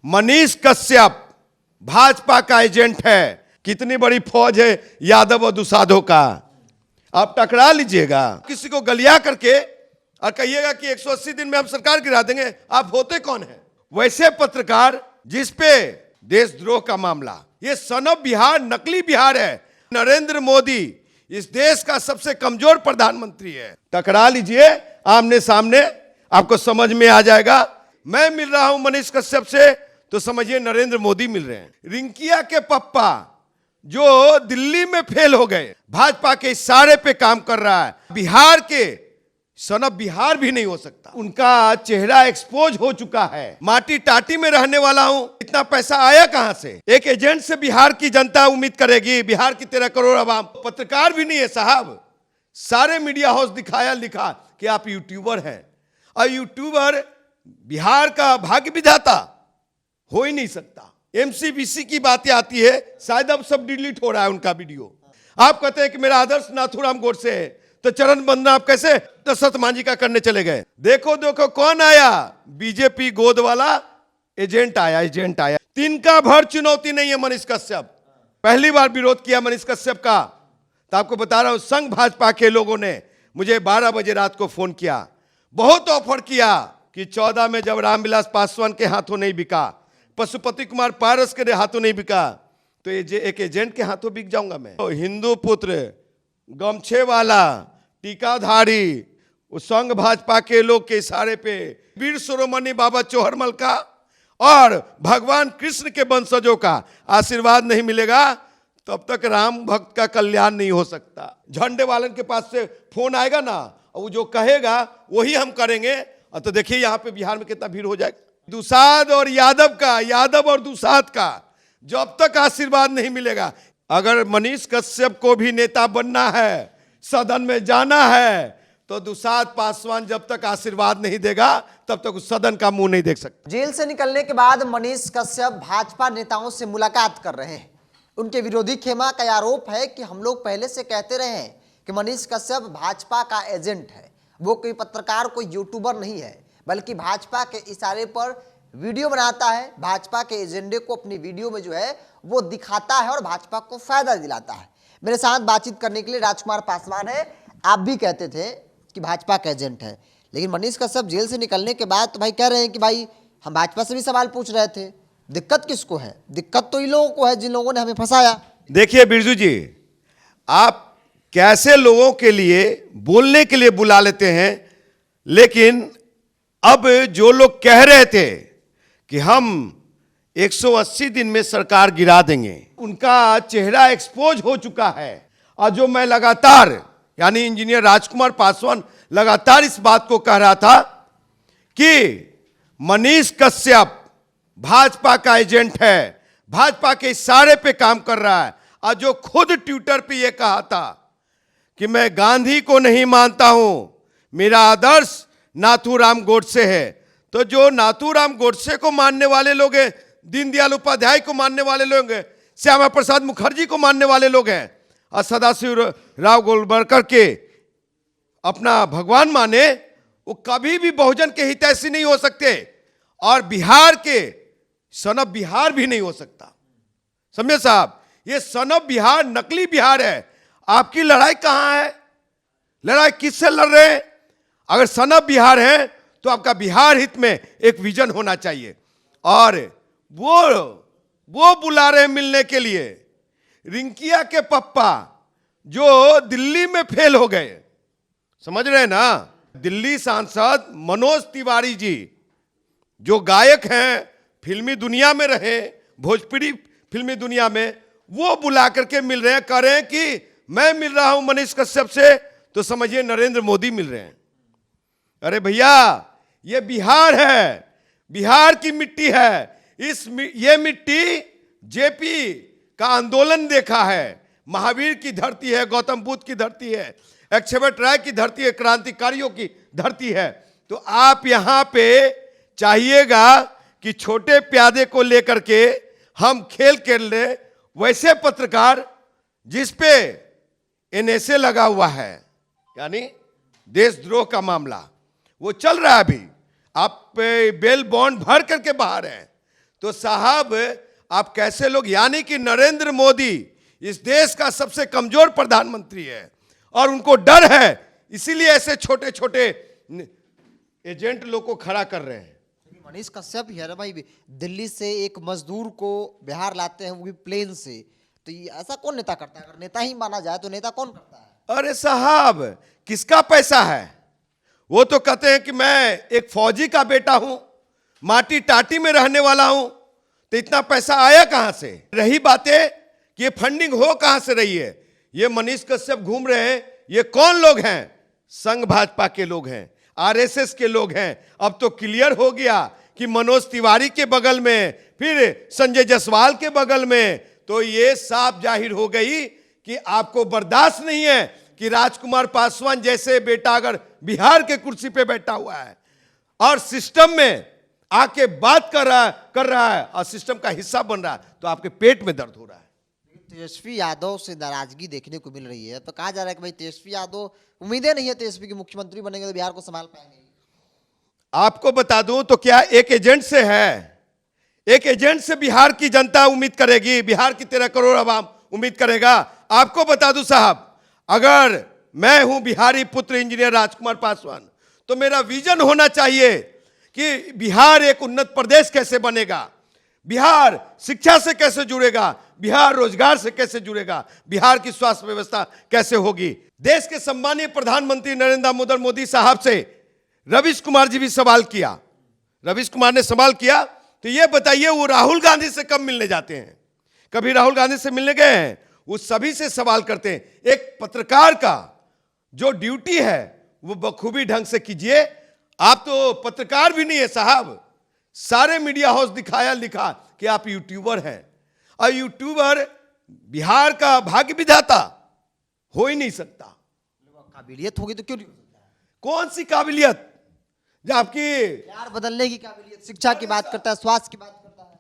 मनीष कश्यप भाजपा का एजेंट है। कितनी बड़ी फौज है यादव और दुसाधों का, आप टकरा लीजिएगा किसी को गलिया करके और कहिएगा कि 180 दिन में हम सरकार गिरा देंगे। आप होते कौन है? वैसे पत्रकार जिस पे देशद्रोह का मामला, ये सन ऑफ बिहार, नकली बिहार है। नरेंद्र मोदी इस देश का सबसे कमजोर प्रधानमंत्री है। टकरा लीजिए आमने सामने, आपको समझ में आ जाएगा। मैं मिल रहा हूं मनीष कश्यप से तो समझिए नरेंद्र मोदी मिल रहे हैं। रिंकिया के पप्पा जो दिल्ली में फेल हो गए, भाजपा के इशारे पे काम कर रहा है। बिहार के सन ऑफ बिहार भी नहीं हो सकता। उनका चेहरा एक्सपोज हो चुका है। माटी टाटी में रहने वाला हूं, इतना पैसा आया कहां से? एक एजेंट से बिहार की जनता उम्मीद करेगी, बिहार की 13 करोड़ आवाम। पत्रकार भी नहीं है साहब, सारे मीडिया हाउस दिखाया, लिखा कि आप यूट्यूबर हैं। और यूट्यूबर बिहार का भाग्य विधाता हो ही नहीं सकता। एमसीबीसी की बातें आती है, शायद अब सब डिलीट हो रहा है उनका वीडियो। आप कहते हैं कि मेरा आदर्श नाथूराम गोडसे है, तो चरण वंदना आप कैसे दशरथ मांझी का करने चले गए? देखो देखो कौन आया, बीजेपी गोद वाला एजेंट आया। तिनका भर चुनौती नहीं है मनीष कश्यप। पहली बार विरोध किया मनीष कश्यप का, तो आपको बता रहा हूं संघ भाजपा के लोगों ने मुझे 12 बजे रात को फोन किया, बहुत ऑफर किया कि 14 में जब रामविलास पासवान के हाथों नहीं बिका, पशुपति कुमार पारस के हाथों नहीं बिका, तो एक एजेंट के हाथों बिक जाऊंगा मैं। तो हिंदू पुत्र, गमछे वाला, टीकाधारी, उस संघ भाजपा के लोग के इशारे पे वीर शिरोमणि बाबा चौहरमल का और भगवान कृष्ण के वंशजों का आशीर्वाद नहीं मिलेगा, तब तक राम भक्त का कल्याण नहीं हो सकता। झंडे वालन के पास से फोन आएगा ना, और वो जो कहेगा वही हम करेंगे। और तो देखिए यहाँ पे बिहार में कितना भीड़ हो जाएगा। दुसाध और यादव और दुसाध का जब तक आशीर्वाद नहीं मिलेगा, अगर मनीष कश्यप को भी नेता बनना है, सदन में जाना है, तो दुसाध पासवान जब तक आशीर्वाद नहीं देगा तब तक उस सदन का मुंह नहीं देख सकता। जेल से निकलने के बाद मनीष कश्यप भाजपा नेताओं से मुलाकात कर रहे हैं। उनके विरोधी खेमा का आरोप है कि हम लोग पहले से कहते रहे हैं कि मनीष कश्यप भाजपा का एजेंट है। वो कोई पत्रकार, कोई यूट्यूबर नहीं है, बल्कि भाजपा के इशारे पर वीडियो बनाता है, भाजपा के एजेंडे को अपनी वीडियो में जो है वो दिखाता है और भाजपा को फायदा दिलाता है। मेरे साथ बातचीत करने के लिए राजकुमार पासवान है। आप भी कहते थे कि भाजपा का एजेंट है, लेकिन मनीष कश्यप जेल से निकलने के बाद तो भाई कह रहे हैं कि भाई हम भाजपा से भी सवाल पूछ रहे थे। दिक्कत किसको है? दिक्कत तो इन लोगों को है जिन लोगों ने हमें फंसाया। देखिए बिरजू जी, आप कैसे लोगों के लिए बोलने के लिए बुला लेते हैं, लेकिन अब जो लोग कह रहे थे कि हम 180 दिन में सरकार गिरा देंगे, उनका चेहरा एक्सपोज हो चुका है। और जो मैं लगातार, यानी इंजीनियर राजकुमार पासवान लगातार इस बात को कह रहा था कि मनीष कश्यप भाजपा का एजेंट है, भाजपा के इशारे पे काम कर रहा है। और जो खुद ट्विटर पे ये कहा था कि मैं गांधी को नहीं मानता हूं, मेरा आदर्श नाथूराम गोडसे है, तो जो नाथूराम गोडसे को मानने वाले लोग हैं, दीनदयाल उपाध्याय को मानने वाले लोग हैं, श्यामा प्रसाद मुखर्जी को मानने वाले लोग हैं, और सदाशिव राव गोलवलकर के अपना भगवान माने, वो कभी भी बहुजन के हितैषी नहीं हो सकते और बिहार के सन ऑफ बिहार भी नहीं हो सकता। समझे साहब, ये सन ऑफ बिहार नकली बिहार है। आपकी लड़ाई कहां है? लड़ाई किससे लड़ रहे हैं? अगर सन ऑफ बिहार है तो आपका बिहार हित में एक विजन होना चाहिए, और वो बुला रहे हैं मिलने के लिए। रिंकिया के पप्पा जो दिल्ली में फेल हो गए, समझ रहे हैं ना? दिल्ली सांसद मनोज तिवारी जी जो गायक हैं, फिल्मी दुनिया में रहे, भोजपुरी फिल्मी दुनिया में, वो बुला करके मिल रहे हैं, कह रहे हैं कि मैं मिल रहा हूं मनीष कश्यप से तो समझिए नरेंद्र मोदी मिल रहे हैं। अरे भैया, ये बिहार है, बिहार की मिट्टी है। ये मिट्टी जेपी का आंदोलन देखा है, महावीर की धरती है, गौतम बुद्ध की धरती है, अक्षयवट राय की धरती है, क्रांतिकारियों की धरती है। तो आप यहां पे चाहिएगा कि छोटे प्यादे को लेकर के हम खेल खेल ले। वैसे पत्रकार जिस पे एनएसए लगा हुआ है, यानी देशद्रोह का मामला, वो चल रहा है अभी, आप बेल बॉन्ड भर करके बाहर हैं, तो साहब आप कैसे लोग, यानी कि नरेंद्र मोदी इस देश का सबसे कमजोर प्रधानमंत्री है और उनको डर है, इसीलिए ऐसे छोटे छोटे एजेंट लोग को खड़ा कर रहे हैं। मनीष कश्यप ही है ना भाई, दिल्ली से एक मजदूर को बिहार लाते हैं, वो भी प्लेन से। तो ये ऐसा कौन नेता करता है? अगर नेता ही माना जाए तो नेता कौन करता है? अरे साहब किसका पैसा है? वो तो कहते हैं कि मैं एक फौजी का बेटा हूं, माटी टाटी में रहने वाला हूं, तो इतना पैसा आया कहां से? रही बातें कि ये फंडिंग हो कहां से रही है, ये मनीष कश्यप घूम रहे हैं, ये कौन लोग हैं? संघ भाजपा के लोग हैं, आरएसएस के लोग हैं। अब तो क्लियर हो गया कि मनोज तिवारी के बगल में, फिर संजय जायसवाल के बगल में, तो ये साफ जाहिर हो गई कि आपको बर्दाश्त नहीं है कि राजकुमार पासवान जैसे बेटा अगर बिहार के कुर्सी पे बैठा हुआ है और सिस्टम में आके बात कर रहा है और सिस्टम का हिस्सा बन रहा है, तो आपके पेट में दर्द हो रहा है। तेजस्वी यादव से नाराजगी देखने को मिल रही है, तो कहा जा रहा है कि भाई तेजस्वी यादव, उम्मीदें नहीं है तेजस्वी की मुख्यमंत्री बनेंगे तो बिहार को संभाल पाएंगे। आपको बता दूं तो क्या एक एजेंट से है? एक एजेंट से बिहार की जनता उम्मीद करेगी? बिहार की 13 करोड़ आवाम उम्मीद करेगा? आपको बता दूं साहब, अगर मैं हूं बिहारी पुत्र इंजीनियर राजकुमार पासवान, तो मेरा विजन होना चाहिए कि बिहार एक उन्नत प्रदेश कैसे बनेगा, बिहार शिक्षा से कैसे जुड़ेगा, बिहार रोजगार से कैसे जुड़ेगा, बिहार की स्वास्थ्य व्यवस्था कैसे होगी। देश के सम्मानीय प्रधानमंत्री नरेंद्र दामोदर मोदी साहब से रवीश कुमार जी भी सवाल किया, रवीश कुमार ने सवाल किया, तो ये बताइए वो राहुल गांधी से कब मिलने जाते हैं? कभी राहुल गांधी से मिलने गए हैं? वो सभी से सवाल करते हैं। एक पत्रकार का जो ड्यूटी है वो बखूबी ढंग से कीजिए। आप तो पत्रकार भी नहीं है साहब, सारे मीडिया हाउस दिखाया लिखा कि आप यूट्यूबर हैं, और यूट्यूबर बिहार का भाग्य विधाता हो ही नहीं सकता। काबिलियत होगी तो क्यों नहीं हो सकता? कौन सी काबिलियत? जो आपकी बिहार बदलने की काबिलियत, शिक्षा की बात करता है, स्वास्थ्य की बात करता है।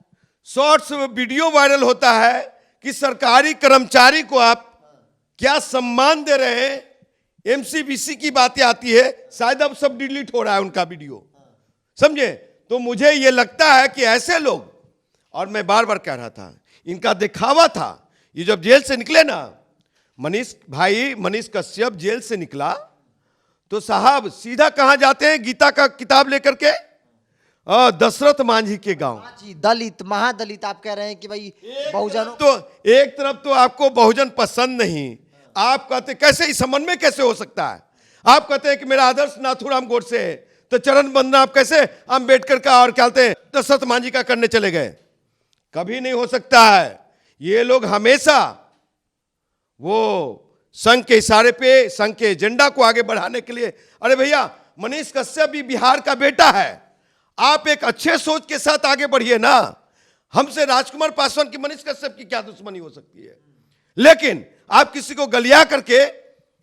शॉर्ट्स वीडियो वायरल होता है कि सरकारी कर्मचारी को आप क्या सम्मान दे रहे हैं, एमसीबीसी की बातें आती है, शायद अब सब डिलीट हो रहा है उनका वीडियो, समझे? तो मुझे यह लगता है कि ऐसे लोग, और मैं बार बार कह रहा था, इनका दिखावा था। ये जब जेल से निकले ना मनीष कश्यप जेल से निकला, तो साहब सीधा कहां जाते हैं? गीता का किताब लेकर के दशरथ मांझी के गांव। दलित महादलित आप कह रहे हैं कि भाई बहुजनों, तो एक तरफ तो आपको बहुजन पसंद नहीं, आप कहते कैसे इस संबंध में कैसे हो सकता है? आप कहते हैं कि मेरा आदर्श नाथूराम गोडसे है, तो चरण बंदना आप कैसे अंबेडकर का और क्या कहते हैं दशरथ मांझी का करने चले गए? कभी नहीं हो सकता है। ये लोग हमेशा वो संघ के इशारे पे, संघ के एजेंडा को आगे बढ़ाने के लिए, अरे भैया मनीष कश्यप भी बिहार का बेटा है, आप एक अच्छे सोच के साथ आगे बढ़िए ना। हमसे राजकुमार पासवान की मनीष कश्यप की क्या दुश्मनी हो सकती है? लेकिन आप किसी को गलिया करके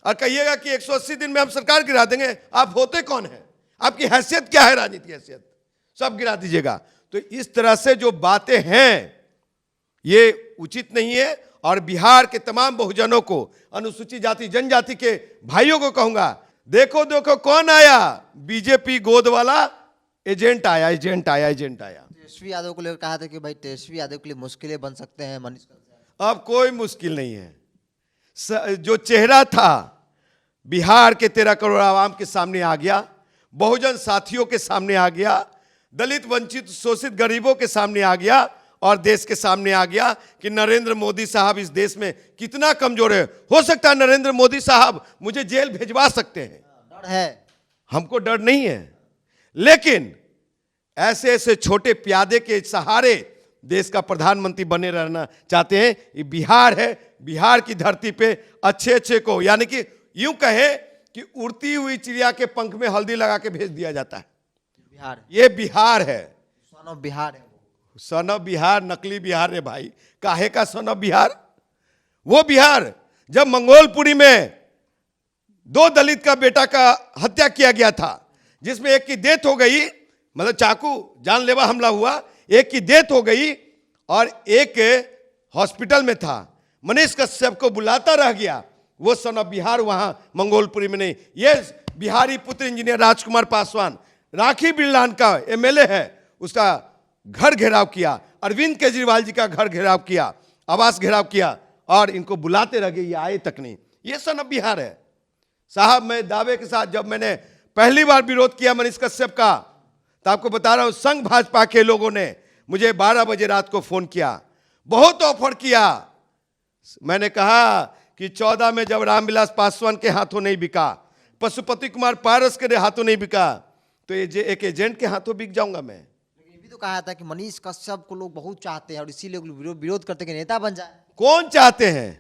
और कहिएगा कि 180 दिन में हम सरकार गिरा देंगे, आप होते कौन है? आपकी हैसियत क्या है? राजनीतिक हैसियत सब गिरा दीजिएगा। तो इस तरह से जो बातें हैं ये उचित नहीं है, और बिहार के तमाम बहुजनों को, अनुसूचित जाति जनजाति के भाइयों को कहूंगा, देखो देखो कौन आया, बीजेपी गोद वाला एजेंट आया, एजेंट आया, एजेंट आया। तेजस्वी यादव को लेकर कहा था कि भाई तेजस्वी यादव के लिए मुश्किलें बन सकते हैं मनीष कश्यप। अब कोई मुश्किल नहीं है। जो चेहरा था बिहार के 13 करोड़ आवाम के सामने आ गया, बहुजन साथियों के सामने आ गया, दलित वंचित शोषित गरीबों के सामने आ गया, और देश के सामने आ गया कि नरेंद्र मोदी साहब इस देश में कितना कमजोर है। हो सकता है नरेंद्र मोदी साहब मुझे जेल भेजवा सकते हैं, डर है, हमको डर नहीं है, लेकिन ऐसे ऐसे छोटे प्यादे के सहारे देश का प्रधानमंत्री बने रहना चाहते हैं। ये बिहार है, बिहार की धरती पे अच्छे अच्छे को, यानी कि यूं कहे कि उड़ती हुई चिड़िया के पंख में हल्दी लगा के भेज दिया जाता है। बिहार, ये बिहार है, सन ऑफ बिहार है। सन ऑफ बिहार, नकली बिहार रे भाई, काहे का सन ऑफ बिहार? वो बिहार जब मंगोलपुरी में 2 दलित का बेटा का हत्या किया गया था, जिसमें एक की डेथ हो गई, मतलब चाकू जानलेवा हमला हुआ, एक की डेथ हो गई और एक हॉस्पिटल में था। मनीष कश्यप को बुलाता रह गया, वो सन ऑफ बिहार वहां मंगोलपुरी में नहीं। ये बिहारी पुत्र इंजीनियर राजकुमार पासवान राखी बिरलान का एमएलए है, उसका घर घेराव किया अरविंद केजरीवाल जी का घर घेराव किया, आवास घेराव किया और इनको बुलाते रह गए, ये आए तक नहीं। ये सन ऑफ बिहार है साहब। मैं दावे के साथ जब मैंने पहली बार विरोध किया मनीष कश्यप का, तो आपको बता रहा हूं संघ भाजपा के लोगों ने मुझे 12 बजे रात को फोन किया, बहुत ऑफर किया। मैंने कहा कि 14 में जब रामविलास पासवान के हाथों नहीं बिका, पशुपति कुमार पारस के हाथों नहीं बिका, तो ये एक एजेंट के हाथों बिक जाऊंगा मैं। ये भी तो कहा था कि मनीष कश्यप को लोग बहुत चाहते हैं और इसीलिए लोग विरोध करते कि नेता बन जाए। कौन चाहते हैं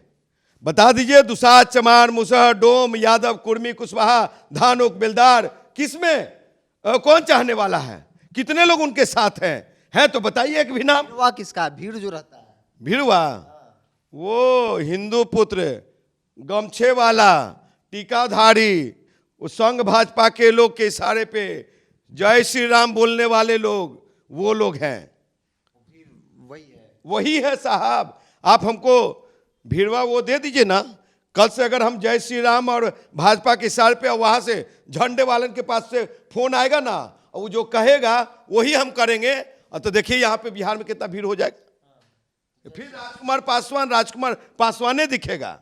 बता दीजिए? दुसाद, चमार, मुसहर, डोम, यादव, कुर्मी, कुशवाहा, धानुक, बेलदार, किसमें कौन चाहने वाला है? कितने लोग उनके साथ हैं तो बताइए एक भी नाम। भिड़वा किसका? भीड़ जो रहता है भिड़वा, वो हिंदू पुत्र, गमछे वाला, टीकाधारी, वो संघ भाजपा के लोग के इशारे पे जय श्री राम बोलने वाले लोग, वो लोग हैं। वही है साहब। आप हमको भिड़वा वो दे दीजिए ना। कल से अगर हम जय श्री राम और भाजपा के इशारे पे वहां से झंडे वालन के पास से फोन आएगा ना, और वो जो कहेगा वही हम करेंगे, और तो देखिए यहाँ पे बिहार में कितना भीड़ हो जाएगा। फिर राजकुमार पासवाने दिखेगा।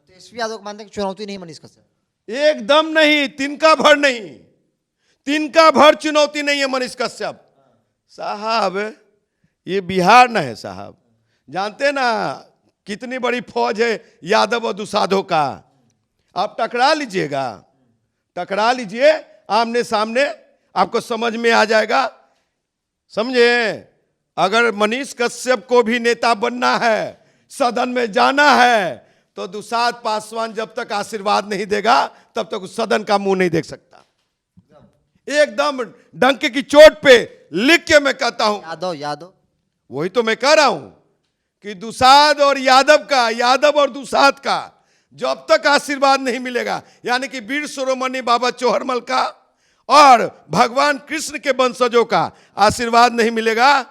तेजस्वी यादव मानते हैं कि चुनौती नहीं मनीष कश्यप? एकदम नहीं, तिनका भर नहीं, तिनका भर चुनौती नहीं है मनीष कश्यप साहब। ये बिहार न है साहब। जानते ना कितनी बड़ी फौज है यादव और दुसाधों का। आप टकरा लीजिएगा, टकरा लीजिए आमने सामने, आपको समझ में आ जाएगा। समझे? अगर मनीष कश्यप को भी नेता बनना है, सदन में जाना है, तो दुसाध पासवान जब तक आशीर्वाद नहीं देगा तब तक उस सदन का मुंह नहीं देख सकता। एकदम डंके की चोट पे लिख के मैं कहता हूं। यादव वही तो मैं कह रहा हूं कि दुसाध और यादव और दुसाध का जब तक आशीर्वाद नहीं मिलेगा, यानी कि वीर शिरोमणि बाबा चौहरमल का और भगवान कृष्ण के वंशजों का आशीर्वाद नहीं मिलेगा,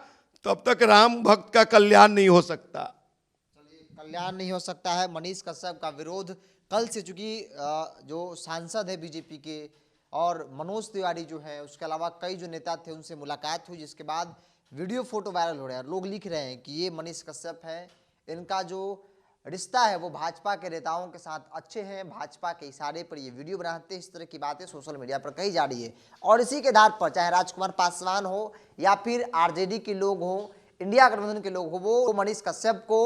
तब तक राम भक्त का कल्याण नहीं हो सकता। कल्याण नहीं हो सकता है। मनीष कश्यप का विरोध कल से, चूंकि जो सांसद है बीजेपी के और मनोज तिवारी जो है, उसके अलावा कई जो नेता थे उनसे मुलाकात हुई, जिसके बाद वीडियो फोटो वायरल हो रहे हैं। लोग लिख रहे हैं कि ये मनीष कश्यप है, इनका जो रिश्ता है वो भाजपा के नेताओं के साथ अच्छे हैं, भाजपा के इशारे पर ये वीडियो बनाते हैं। इस तरह की बातें सोशल मीडिया पर कही जा रही है और इसी के आधार पर चाहे राजकुमार पासवान हो या फिर आरजेडी के लोग हो, इंडिया गठबंधन के लोग हो, वो मनीष कश्यप को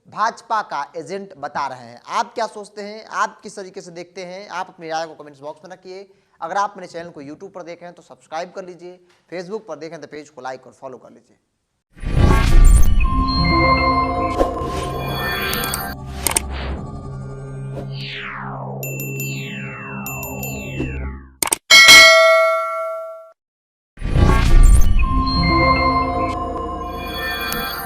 भाजपा का एजेंट बता रहे हैं। आप क्या सोचते हैं? आप किस तरीके से देखते हैं? आप अपनी राय को कमेंट्स बॉक्स में रखिए। अगर आप मेरे चैनल को यूट्यूब पर देखें तो सब्सक्राइब कर लीजिए, फेसबुक पर देखें तो पेज को लाइक और फॉलो कर लीजिए।